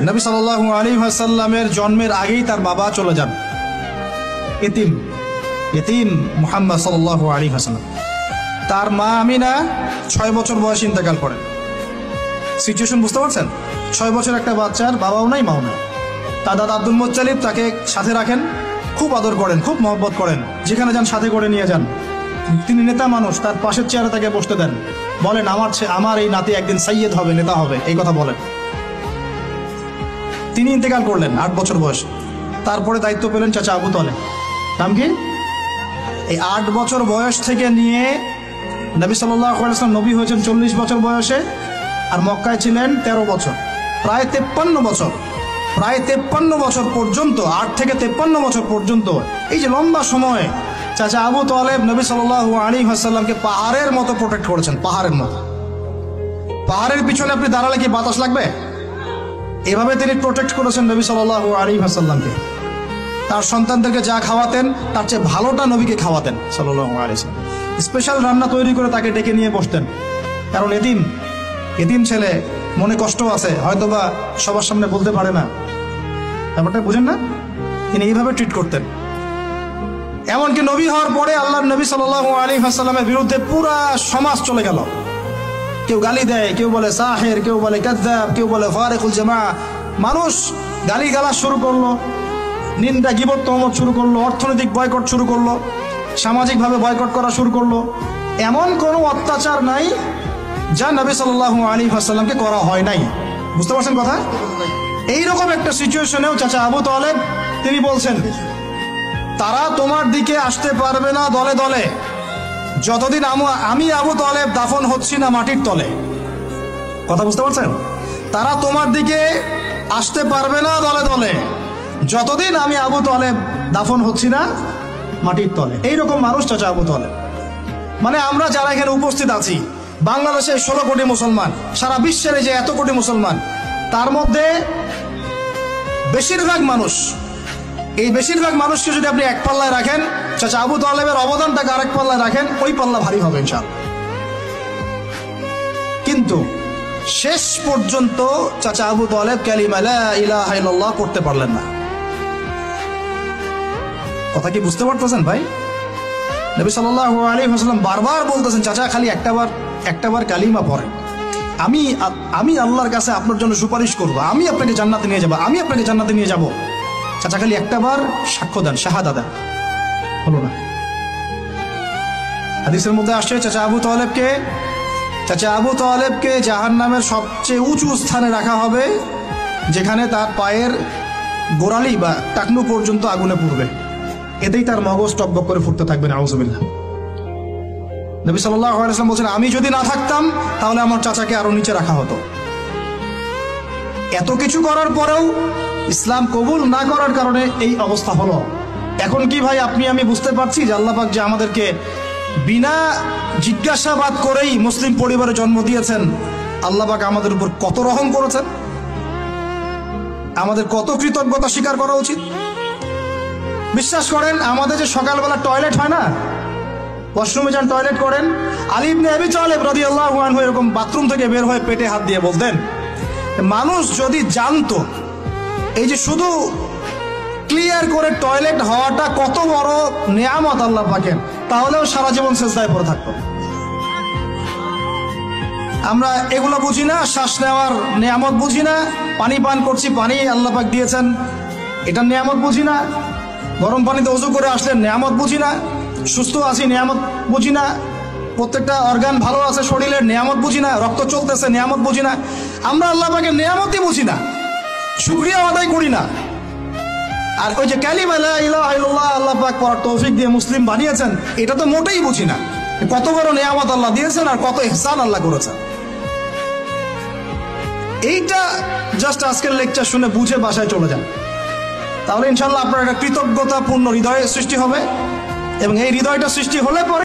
নবী সাল্লাল্লাহু আলাইহি ওয়াসাল্লামের জন্মের আগেই তার বাবা চলে যান, ইতিম মুহাম্মদ সাল্লাল্লাহু আলাইহি ওয়াসাল্লাম। তার মা আমিনা 6 বছর বয়সে ইন্তেকাল করেন। সিচুয়েশন বুঝতে পারছেন? 6 বছর একটা বাচ্চার বাবাও নাই মাও নাই। তার দাদা আব্দুল মুত্তালিব তাকে সাথে রাখেন, খুব আদর করেন, খুব মহব্বত করেন, যেখানে যান সাথে করে নিয়ে যান। তিনি নেতা মানুষ, তার পাশের চেয়ারে তাকে বসতে দেন, বলেন আমার এই নাতি একদিন সাইয়্যেদ হবে, নেতা হবে, এই কথা বলেন। তিনি ইন্তেকাল করলেন 8 বছর বয়সে। তারপরে দায়িত্ব পেলেন চাচা আবু তালেব। নাম কি? এই 8 বছর বয়স থেকে নিয়ে নবী সাল্লাল্লাহু আলাইহি ওয়াসাল্লাম নবী হয়েছেন 40 বছর বয়সে, আর মক্কায় ছিলেন 13 বছর, প্রায় 53 বছর। প্রায় 53 বছর পর্যন্ত, 8 থেকে 53 বছর পর্যন্ত, এই যে লম্বা সময় চাচা আবু তালেব নবী সাল্লাল্লাহু আলাইহি ওয়াসাল্লামকে পাহাড়ের মতো প্রোটেক্ট করেছেন, পাহাড়ের মতো। পাহাড়ের পিছনে আপনি দাঁড়ালে কি বাতাস লাগবে? এভাবে তিনি প্রোটেক্ট করেছেন নবী সাল্লাল্লাহু আলাইহি ওয়াসাল্লামকে। তার সন্তানদেরকে যা খাওয়াতেন তার চেয়ে ভালোটা নবীকে খাওয়াতেন সাল্লাল্লাহু আলাইহি ওয়াসাল্লাম। স্পেশাল রান্না তৈরি করে তাকে ডেকে নিয়ে বসতেন, কারণ এতিম ছেলে, মনে কষ্ট আছে, হয়তোবা সবার সামনে বলতে পারে না, ব্যাপারটা বুঝেন না? তিনি এইভাবে ট্রিট করতেন। এমনকি নবী হওয়ার পরে আল্লাহর নবী সাল্লাল্লাহু আলাইহি ওয়াসাল্লামের বিরুদ্ধে পুরা সমাজ চলে গেল। কেউ গালি দেয়, কেউ বলে সাহের, কেউ বলে কাযযাব, কেউ বলে ফারিকুল জামা। মানুষ গালি গালাজ শুরু করলো, নিন্দা গীবত তহমত শুরু করলো, অর্থনৈতিক বয়কট শুরু করলো, সামাজিকভাবে বয়কট করা শুরু করলো। এমন কোনো অত্যাচার নাই যা নবী সাল্লাল্লাহু আলাইহি ওয়াসাল্লামকে করা হয় নাই। বুঝতে পারছেন কথা? এইরকম একটা সিচুয়েশনেও চাচা আবু তালেব তিনি বলছেন, তারা তোমার দিকে আসতে পারবে না দলে দলে যতদিন আমি আবু তালেব দাফন হচ্ছি না মাটির তলে। কথা বুঝতে পারছেন? তারা তোমার দিকে আসতে পারবে না দলে দলে যতদিন আমি আবু তালেব দাফন হচ্ছি না মাটির তলে। এইরকম মানুষ চাচা আবু তালেব। মানে আমরা যারা এখানে উপস্থিত আছি, বাংলাদেশে 16 কোটি মুসলমান, সারা বিশ্বের যে এত কোটি মুসলমান, তার মধ্যে বেশিরভাগ মানুষকে যদি আপনি এক পাল্লায় রাখেন, চাচা আবু তালেবের অবদানটাকে আরেক পাল্লায় রাখেন, ওই পাল্লা ভারী হবে ইনশাআল্লাহ। কিন্তু শেষ পর্যন্ত চাচা আবু তালেব কালিমা লা ইলাহা ইল্লাল্লাহ করতে পারলেন না। কথা কি বুঝতে পারতেছেন ভাই? নবী সাল্লাল্লাহু আলাইহি ওয়াসাল্লাম বারবার বলতেছেন, চাচা খালি একটাবার কালিমা পড়েন, আমি আল্লাহর কাছে আপনার জন্য সুপারিশ করব, আমি আপনাকে জান্নাতে নিয়ে যাব, চাচা খালি একটাবার সাক্ষ্য দেন, শাহাদা দেন। হলো না। হাদিসের মধ্যে আসছে চাচা আবু তালেবকে জাহান্নামের সবচেয়ে উঁচু স্থানে রাখা হবে, যেখানে তার পায়ের গোড়ালি বা টাকনু পর্যন্ত আগুনে পুড়বে, এতেই তার মগজ টকবক করে ফুটতে থাকবে। নাউযুবিল্লাহ। নবী সাল্লাল্লাহু আলাইহি ওয়াসাল্লাম বলেছেন, আমি যদি না থাকতাম তাহলে আমার চাচাকে আরো নিচে রাখা হতো। এত কিছু করার পরেও ইসলাম কবুল না করার কারণে এই অবস্থা হলো। এখন কি ভাই আমি বুঝতে পারছি যে আল্লাহ পাক যে আমাদেরকে বিনা জিজ্ঞাসাবাদ করেই মুসলিম পরিবারে জন্ম দিয়েছেন, আল্লাহ পাক আমাদের উপর কত রহম করেছেন, আমাদের কত কৃতজ্ঞতা স্বীকার করা উচিত। বিশ্বাস করেন, আমাদের যে সকালবেলা টয়লেট হয় না, ওয়াশরুমে যান টয়লেট করেন, আলী ইবনে আবি তালেব রাদিয়াল্লাহু আনহু এরকম বাথরুম থেকে বের হয়ে পেটে হাত দিয়ে বলতেন, মানুষ যদি জানতো এই যে শুধু ক্লিয়ার করে টয়লেট হওয়াটা কত বড় নেয়ামত আল্লাহ পাকের, তাহলেও সারা জীবন সিজদায় পড়ে থাকতো। আমরা এগুলো বুঝি না, শ্বাস নেওয়ার নেয়ামত বুঝি না, পানি পান করছি, পানি আল্লাহ পাক দিয়েছেন, এটা নেয়ামত বুঝি না, গরম পানিতে ওযু করে আসলেন নেয়ামত বুঝি না, সুস্থ আছি নেয়ামত বুঝি না, প্রত্যেকটা অর্গান ভালো আছে শরীরের নেয়ামত বুঝি না, রক্ত চলতেছে নেয়ামত বুঝি না। আমরা আল্লাহ পাকের নেয়ামতই বুঝি না, শুকরিয়া আদায় করি না। আর ওই যে কালিমা লা ইলাহা ইল্লাল্লাহ আল্লাহ পাক পড়ার তৌফিক দিয়ে মুসলিম বানিয়েছেন, এটা তো মোটেই বুঝি না। কত বড় নেয়ামত আল্লাহ দিয়েছেন আর কত ইহসান আল্লাহ করেছেন। এইটা জাস্ট আজকের লেকচার শুনে বুঝে বাসায় চলে যান, তাহলে ইনশাআল্লাহ আপনার একটা কৃতজ্ঞতাপূর্ণ হৃদয় সৃষ্টি হবে, এবং এই হৃদয়টা সৃষ্টি হলে পরে